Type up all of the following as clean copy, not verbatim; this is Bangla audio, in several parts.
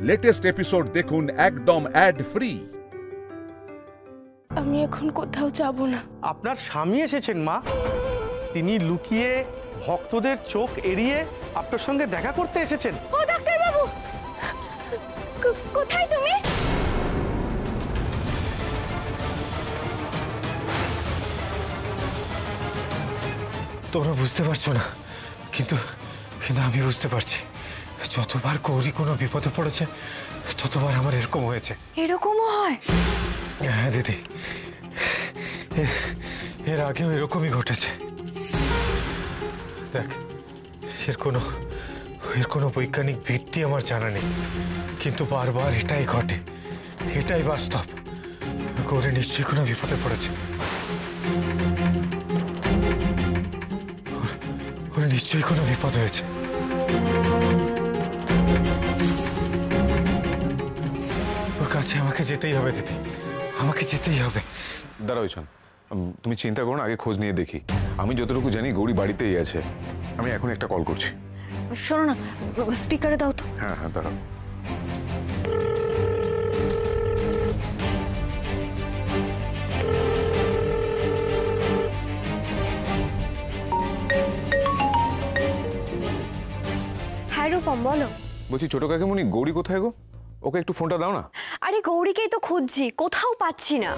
লেটেস্ট এপিসোড দেখুন একদম অ্যাড ফ্রি। আমি এখন কোথাও যাব না। আপনার স্বামী এসেছেন মা, তিনি লুকিয়ে ভক্তদের চোখ এড়িয়ে আপনার সঙ্গে দেখা করতে এসেছেন। ও ডাক্তার বাবু, কোথায় তুমি? তোমরা বুঝতে পারছো না, কিন্তু আমি বুঝতে পারছি। যতবার গৌরী কোনো বিপদে পড়েছে ততবার আমার এরকম হয়েছে। এরকমও হয়? হ্যাঁ দিদি, এর আগেও এরকমই ঘটেছে। দেখ, এর কোনো বৈজ্ঞানিক ভিত্তি আমার জানা নেই, কিন্তু বারবার এটাই ঘটে, এটাই বাস্তব। গৌরী নিশ্চয়ই কোনো বিপদে পড়েছে, ওর নিশ্চয়ই কোনো বিপদ হয়েছে। ওর কাছে আমাকে যেতেই হবে দিদি, আমাকে যেতেই হবে। দাঁড়াও ঈশান, তুমি চিন্তা করো না, আগে খোঁজ নিয়ে দেখি। আমি যতটুকু জানি গৌরী বাড়িতেই আছে। আমি এখন একটা কল করছি। শোনো না, স্পিকারে দাও তো। হ্যাঁ হ্যাঁ, দাঁড়াও। হ্যাঁ রূপম, বলো। বলছি ছোট কাকিমণি, গৌরী কোথায় গো? ওকে একটু ফোনটা দাও না। আরে গৌরীকেই তো খুঁজছি, কোথাও পাচ্ছি না।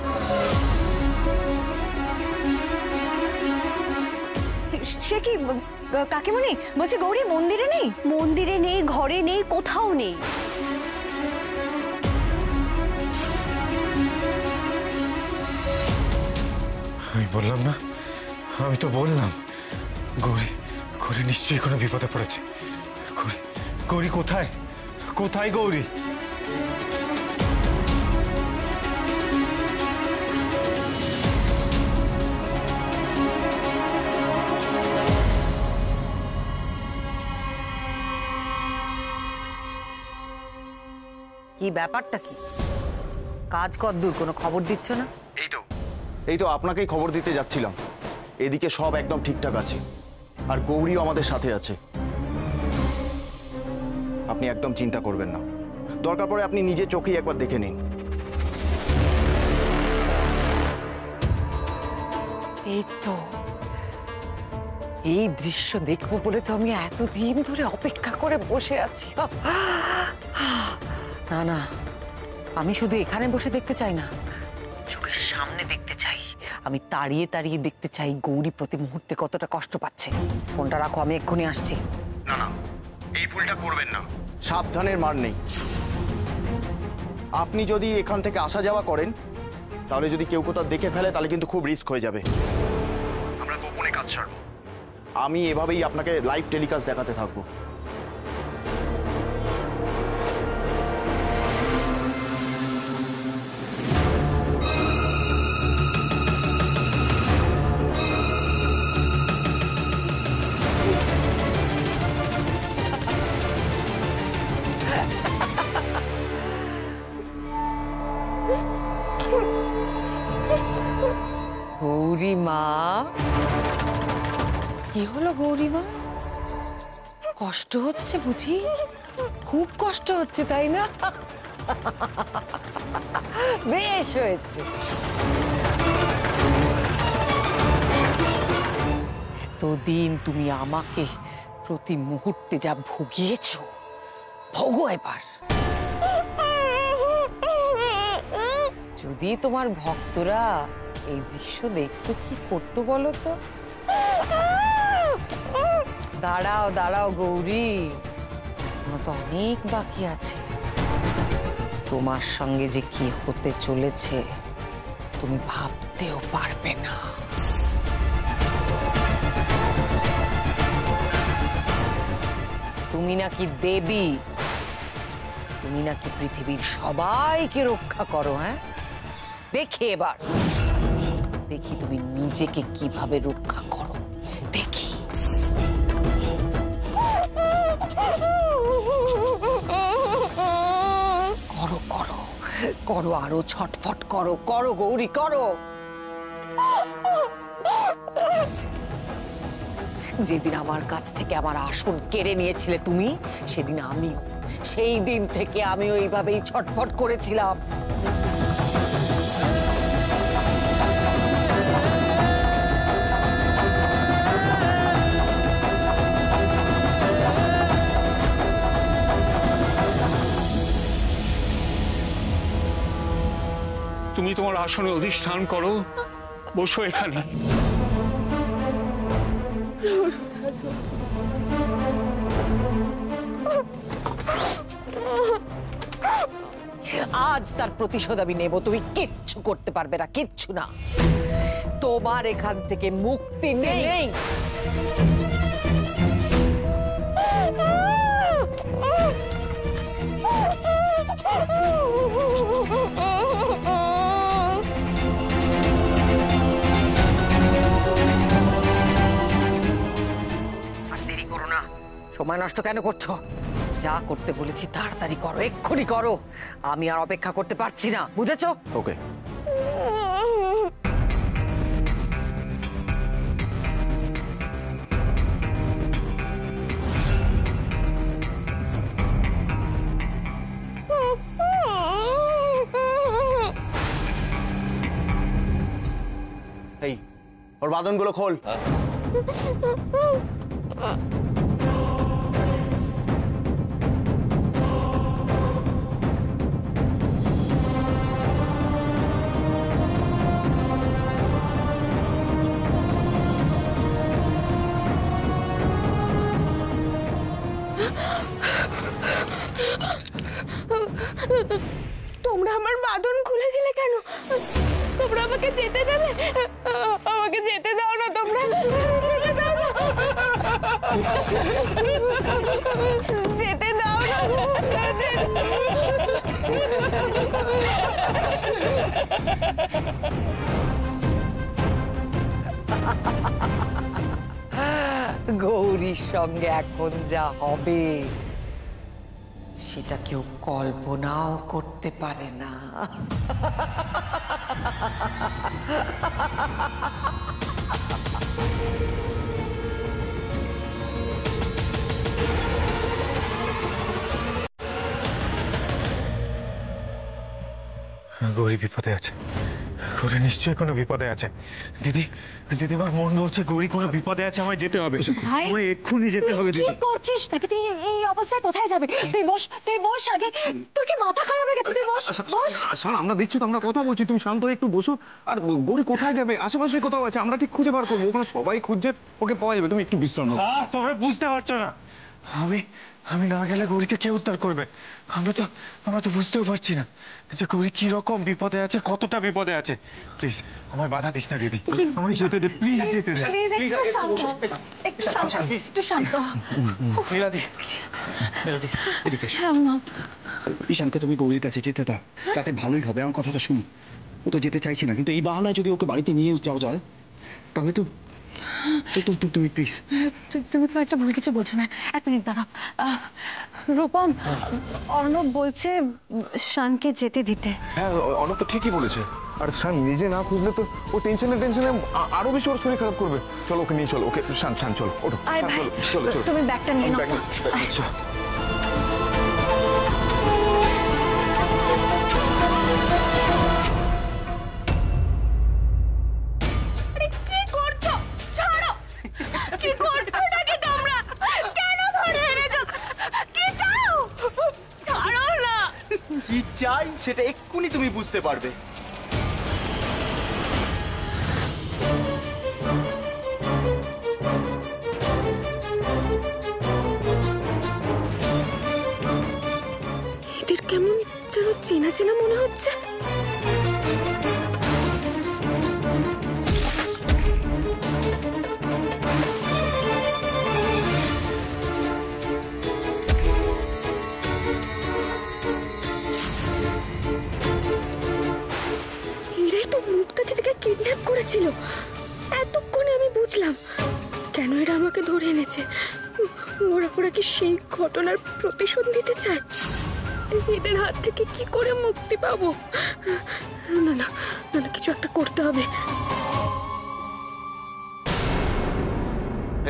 সে কি কাকিমণি, বলছি গৌরী মন্দিরে নেই? মন্দিরে নেই, ঘরে নেই, কোথাও নেই। আমি বললাম না, আমি তো বললাম গৌরী নিশ্চয়ই কোনো বিপদে পড়েছে। গৌরী কোথায়? কোথায় গৌরী? কি ব্যাপারটা কি? কাজ কদ্দূর, কোনো খবর দিচ্ছ না? এই তো আপনাকেই খবর দিতে যাচ্ছিলাম। এদিকে সব একদম ঠিকঠাক আছে, আর গৌরীও আমাদের সাথে আছে। আপনি একদম চিন্তা করবেন না, দরকার পড়ে আপনি নিজে চোখেই একবার দেখে নিন। এই তো, এই দৃশ্য দেখবো বলে তো আমি এতদিন ধরে অপেক্ষা করে বসে আছি। না না, আমি শুধু এখানে বসে দেখতে চাই না, চোখের সামনে দেখতে চাই। আমি তাড়িয়ে তাড়িয়ে দেখতে চাই গৌরী প্রতি মুহূর্তে কতটা কষ্ট পাচ্ছে। ফোনটা রাখো, আমি এক্ষুনি আসছি। না না, এই ভুলটা করবেন না, সাবধানের মার নেই। আপনি যদি এখান থেকে আসা যাওয়া করেন, তাহলে যদি কেউ কোথাও দেখে ফেলে তাহলে কিন্তু খুব রিস্ক হয়ে যাবে। আমরা গোপনে কাজ ছাড়বো। আমি এভাবেই আপনাকে লাইভ টেলিকাস্ট দেখাতে থাকবো। গৌরী মা, কি হলো গৌরী মা? কষ্ট হচ্ছে বুঝি? খুব কষ্ট হচ্ছে তাই না? বেশ হয়েছে। এতদিন তুমি আমাকে প্রতি মুহূর্তে যা ভুগিয়েছ, ভোগো এবার। যদি তোমার ভক্তরা এই দৃশ্য দেখতো, কি করতো বলো তো? দাঁড়াও দাঁড়াও গৌরী, এখনো তো অনেক বাকি আছে। তোমার সঙ্গে যে কি হতে চলেছে তুমি ভাবতেও পারবে না। তুমি নাকি দেবী, তুমি নাকি পৃথিবীর সবাইকে রক্ষা করো। হ্যাঁ, দেখি এবার, দেখি তুমি নিজেকে কিভাবে রক্ষা করো, দেখি। করো করো করো, আরো ছটফট করো, করো গৌরী করো। যেদিন আমার কাছ থেকে আমার আসন কেড়ে নিয়েছিলে তুমি, সেদিন আমিও সেই দিন থেকে আমি ওইভাবেই ছটফট করেছিলাম। তুমি তোমার আসনে অধিষ্ঠান করো, বসো এখানে। আজ তার প্রতিশোধ আমি নেব। তুমি কিচ্ছু করতে পারবে না, কিচ্ছু না। তোমার এখান থেকে মুক্তি নেই। আর দেরি করো না, সময় নষ্ট কেন করছো? যা করতে বলেছি তাড়াতাড়ি করো, এক্ষুনি করো। আমি আর অপেক্ষা করতে পারছি না, বুঝেছো? ওকে। এই ওর বাঁধনগুলো খোল। তোমরা আমার বাঁধন খুলে দিলে কেন? তোমরা আমাকে যেতে দেবে? আমাকে যেতে দাও না, তোমরা যেতে দাও না, যেতে দাও না। গৌরীর সঙ্গে এখন যা হবে সেটা কেউ কল্পনাও করতে পারে না। গৌরী বিপদে আছে, গৌরী নিশ্চয়ই কোনো বিপদে আছে। দিদি, দিদিমার মন বলছে গৌরী কোনো বিপদে আছে, আমায় যেতে হবে, আমায় এক্ষুনি যেতে হবে। দিদি কি করছিস নাকি তুই? এই অবস্থায় কোথায় যাবে? তুই বস, তুই বস আগে। তোর কি মাথা খারাপ হয়ে গেছে? তুই বস, বস। স্যার আমরা দেখছি তো, আমরা কথা বলছি, তুমি শান্ত হয়ে একটু বসো। আর গৌরী কোথায় যাবে? আশেপাশে কোথাও আছে, আমরা ঠিক খুঁজে বার করবো। ওখানে সবাই খুঁজছে, ওকে পাওয়া যাবে। তুমি একটু বিশ্রাম নাও। তোমরা বুঝতে পারছো না, আমি না গেলে গৌরীকে কে উদ্ধার করবে? আমরা তো বুঝতেও পারছি না যে গৌরী কি রকম বিপদে আছে, কতটা বিপদে আছে। প্লিজ আমায় বাধা দিস না দিদি, আমায় যেতে দে, প্লিজ যেতে দে। একটু শান্ত হ, একটু শান্ত হ। মিলাদি, এদিকে এসো। হ্যাঁ মা। ঈশানকে তুমি গৌরীর কাছে যেতে দাও, তাতে ভালোই হবে। আমার কথাটা শুনো, ও তো যেতে চাইছি না, কিন্তু এই বাহানায় যদি ওকে বাড়িতে নিয়ে যাওয়া যায় তাহলে তো তুমি প্লিজ। তুমি তো একটা ভুল কিছু বলছো না। এক মিনিট দাঁড়াও। রূপম, অর্ণব বলছে শানকে যেতে দিতে। হ্যাঁ, অনেক তো ঠিকই বলেছে। আর শান নিজে না খুঁজলে তো ও টেনশনে আরো বেশি ওর শরীর খারাপ করবে। চলো ওকে নিয়ে চলো। ওকে শান চলো, ওঠো। আয় ভাই, চলো চলো, তুমি ব্যাগটা নিয়ে নাও। আচ্ছা। কি করছো? ছাড়ো। কি করছো নাকি তোমরা? কেন ধরে এনেছো? কি চাও? ছাড়ো না। কি চাই সেটা এক্ষুনি তুমি বুঝতে পারবে। এদের কেমন যেন চেনা চেনা মনে হচ্ছে। এরাই তো মুক্তা দিদিকে কিডন্যাপ করেছিল। এতক্ষণে আমি বুঝলাম কেন এরা আমাকে ধরে এনেছে। ওরা কি সেই ঘটনার প্রতিশোধ নিতে চায়? এদের হাত থেকে কি করে মুক্তি পাবো? না না না, কিছু একটা করতে হবে।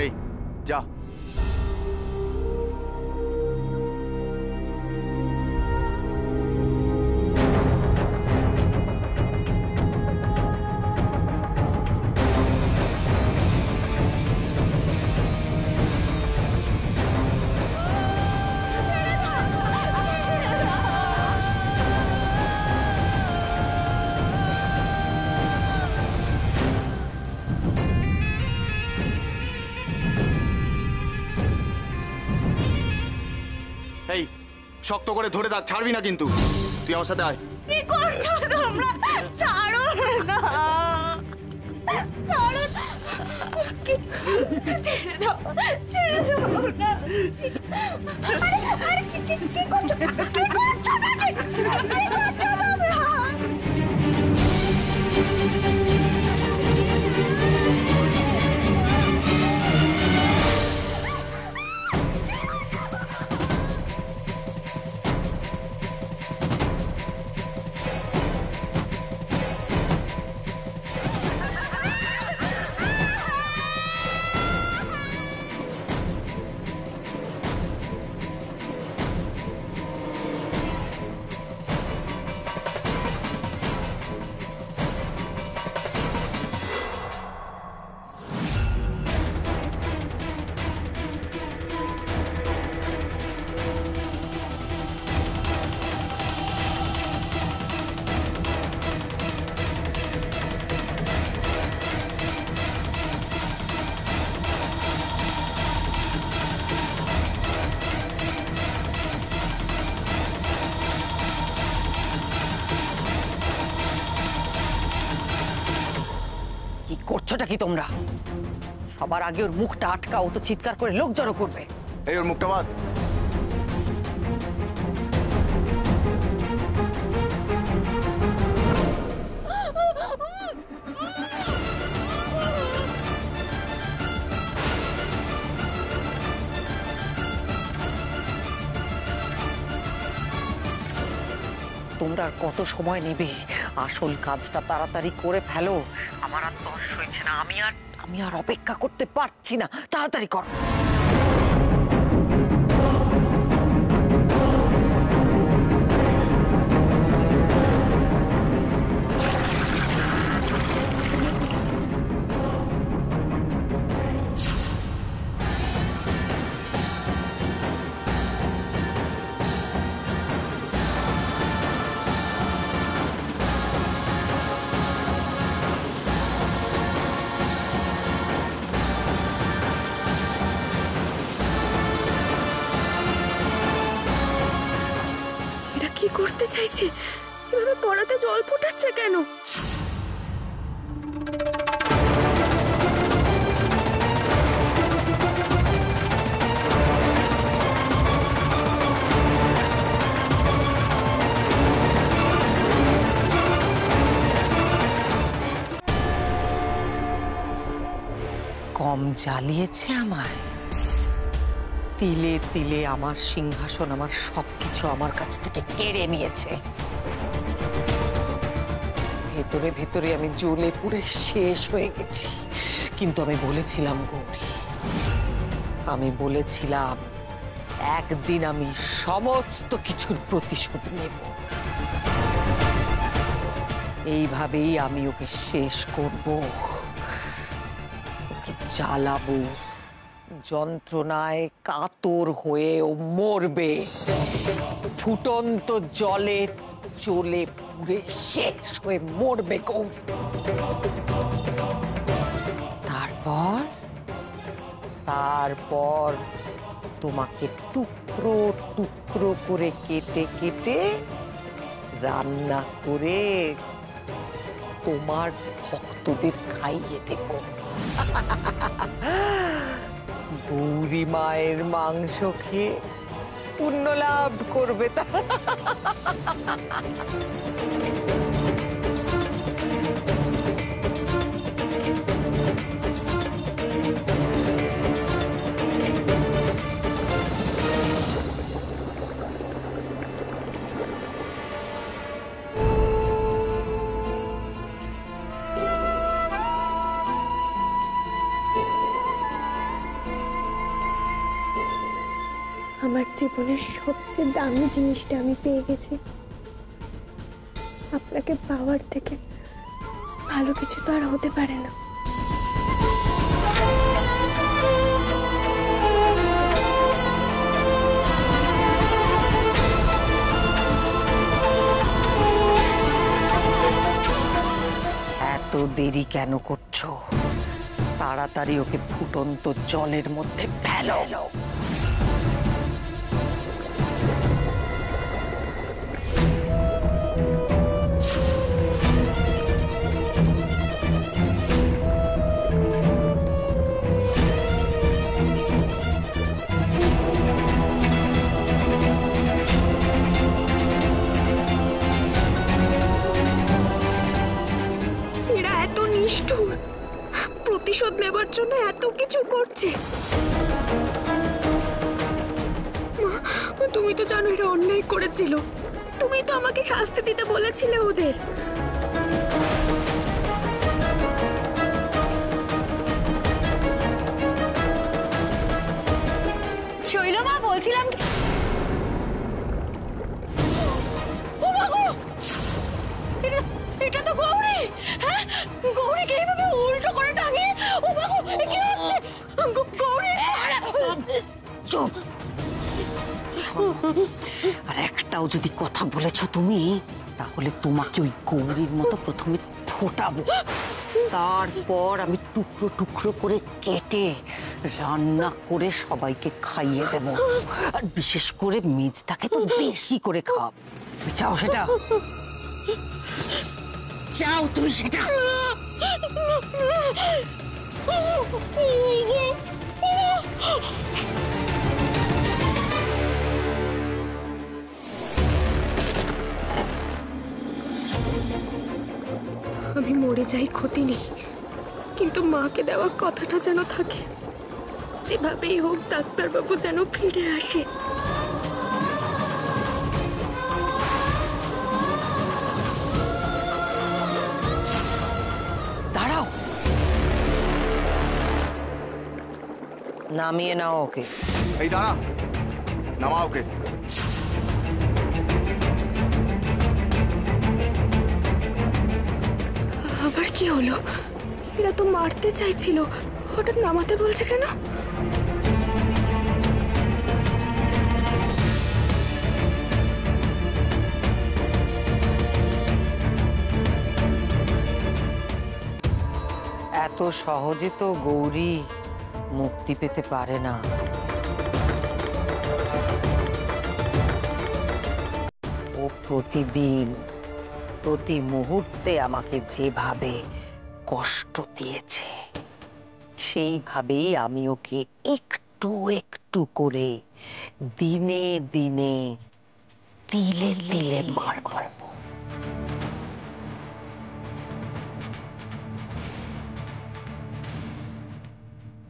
এই যা। শক্ত করে ধরে থাক, ছাড়বি না কিন্তু। তুই আমার সাথে আয়। কি করছো তোমরা? ছাড়ো না, ছাড়ো, ছেড়ে দাও, ছেড়ে দাও না। আরে কি করছো? কি করছো নাকি? কি করছো তোমরা? কি করছোটা কি তোমরা? সবার আগে ওর মুখটা আটকাও, তো চিৎকার করে লোক জড়ো করবে। এই ওর মুখটা বাঁধ। তোমরা আর কত সময় নেবে? আসল কাজটা তাড়াতাড়ি করে ফেলো। আমার আর তর্স হয়েছে না, আমি আর অপেক্ষা করতে পারছি না, তাড়াতাড়ি করো। কি করতে চাইছে? এভাবে কড়াতে জল ফোটাচ্ছে কেন? কম জ্বালিয়েছে আমায়। তিলে তিলে আমার সিংহাসন, আমার সবকিছু আমার কাছ থেকে কেড়ে নিয়েছে। ভেতরে ভেতরে আমি জ্বলে পুড়ে শেষ হয়ে গেছি। কিন্তু আমি বলেছিলাম গৌরী, আমি বলেছিলাম একদিন আমি সমস্ত কিছুর প্রতিশোধ নেব। এইভাবেই আমি ওকে শেষ করব, ওকে জ্বালাবো, যন্ত্রণায় কাতর হয়ে ও মরবে। ফুটন্ত জলে জ্বলে পুড়ে শেষ হয়ে মরবে গৌরী। তারপর তোমাকে টুকরো টুকরো করে কেটে কেটে রান্না করে তোমার ভক্তদের খাইয়ে দেব। গৌরী মায়ের মাংস খেয়ে পুণ্য লাভ করবে। আমার জীবনের সবচেয়ে দামি জিনিসটা আমি পেয়ে গেছি। আপনাকে পাওয়ার থেকে ভালো কিছু তো আর হতে পারে না। এত দেরি কেন করছো? তাড়াতাড়ি ওকে ফুটন্ত জলের মধ্যে ফেলো। নেবার জন্য এত কিছু করছে। মা, তুমি তো জানো এটা অন্যায় করেছিল, তুমি তো আমাকে শাস্তি দিতে বলেছিলে ওদের। শৈলমা বলছিলাম এটা তো গৌরী। হ্যাঁ, গৌরীকে এইভাবে উল্টো করে টাঙিয়ে ও বাবু কি হচ্ছে? গৌরী চুপ। আর একটাও যদি কথা বলেছো তুমি, তাহলে তোমাকে ওই গৌরীর মতো প্রথমে ফোটাবো, তারপর আমি টুকরো টুকরো করে কেটে রান্না করে সবাইকে খাইয়ে দেব। আর বিশেষ করে মেজদাকে তো বেশি করে খাওয়াবো। তুমি চাও সেটা? চাও তুমি সেটা? আমি মরে যাই, ক্ষতি নেই, কিন্তু মাকে দেওয়া কথাটা যেন থাকে। যেভাবেই হোক ডাক্তারবাবু যেন ফিরে আসে। দাঁড়াও, নামিয়ে নাও ওকে। এই দাঁড়া, নামা ওকে। আবার কি হলো? এরা তো মারতে চাইছিল, হঠাৎ নামাতে বলছে কেন? এত সহজে তো গৌরী মুক্তি পেতে পারে না। ও প্রতিদিন প্রতি মুহূর্তে আমাকে যেভাবে কষ্ট দিয়েছে, সেইভাবেই আমি ওকে একটু একটু করে দিনে দিনে তিলে তিলে মারব।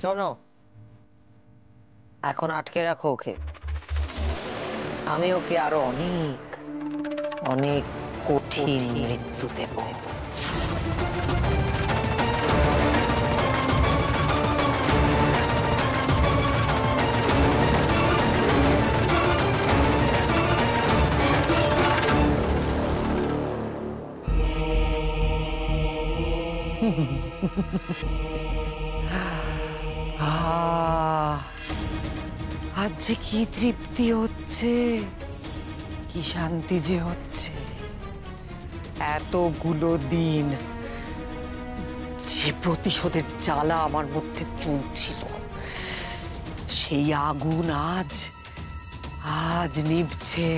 শোনো, এখন আটকে রাখো ওকে। আমি ওকে আরো অনেক অনেক কঠিন মৃত্যু দেব। আজ যে কি তৃপ্তি হচ্ছে, কি শান্তি যে হচ্ছে। এতগুলো দিন যে প্রতিশোধের জ্বালা আমার মধ্যে চলছিল, সেই আগুন আজ আজ নিভছে।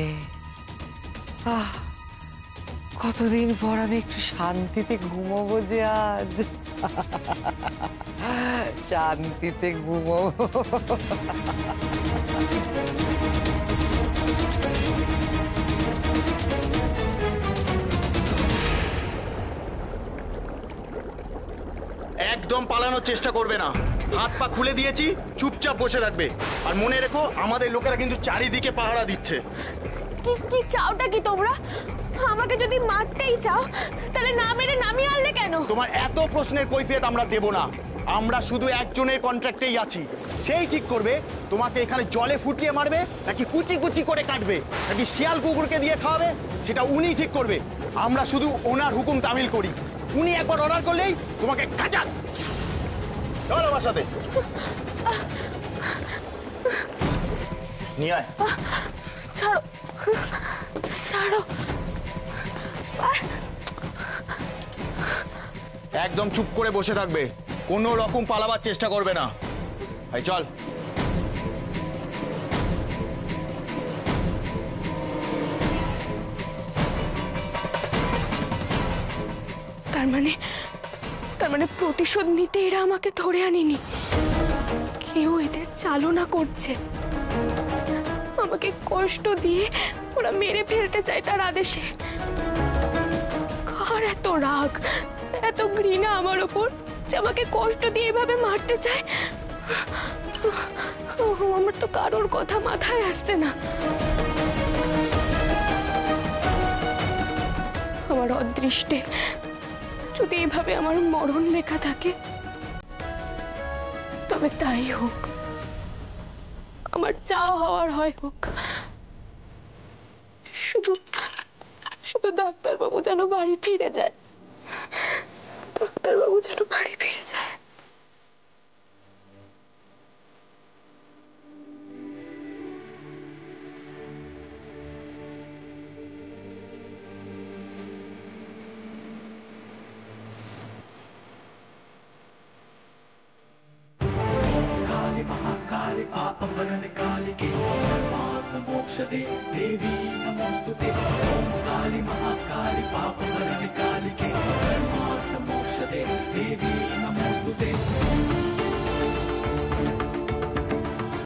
কতদিন পর আমি একটু শান্তিতে ঘুমোবো যে আজ। শান্তিতে ঘুমোবো। একদম পালানোর চেষ্টা করবে না। হাত পা খুলে দিয়েছি, চুপচাপ বসে থাকবে। আর মনে রেখো, আমাদের লোকেরা কিন্তু চারিদিকে পাহারা দিচ্ছে। কি চাওটা কি তোমরা? আমাকে যদি মারতেই চাও, তাহলে না মেরে নামিয়ে আনলে কেন? তোমার এত প্রশ্নের কৈফিয়ত আমরা দেব না। আমরা শুধু একজনের কন্ট্রাক্টেই আছি। সেই ঠিক করবে তোমাকে এখানে জলে ফুটিয়ে মারবে, নাকি কুচি কুচি করে কাটবে, নাকি শিয়াল কুকুরকে দিয়ে খাওয়াবে, সেটা উনি ঠিক করবে। আমরা শুধু ওনার হুকুম তামিল করি। উনি একবার অর্ডার করলেই তোমাকে কাটান। চলো আমার সাথে, নিয়ে আয়। ছাড়ো, ছাড়ো। একদম চুপ করে বসে থাকবে, কোনো রকম পালাবার চেষ্টা করবে না। এই চল। তার মানে প্রতিশোধ নিতে এরা আমাকে ধরে আনেনি, কেউ এদের চালনা করছে। আমাকে কষ্ট দিয়ে ওরা মেরে ফেলতে চায় তার আদেশে। কার এত রাগ, এত ঘৃণা আমার ওপর? যে আমাকে কষ্ট দিয়ে এভাবে মারতে চায়। আমার তো কারোর কথা মাথায় আসছে না। আমার অদৃষ্টে যদি এভাবে আমার মরণ লেখা থাকে, তবে তাই হোক, আমার যা হওয়ার হয় হোক। শুধু শুধু ডাক্তারবাবু যেন বাড়ি ফিরে যায়, ডাক্তারবাবু যেন বাড়ি ফিরে যায়। देवी नमोस्तुते।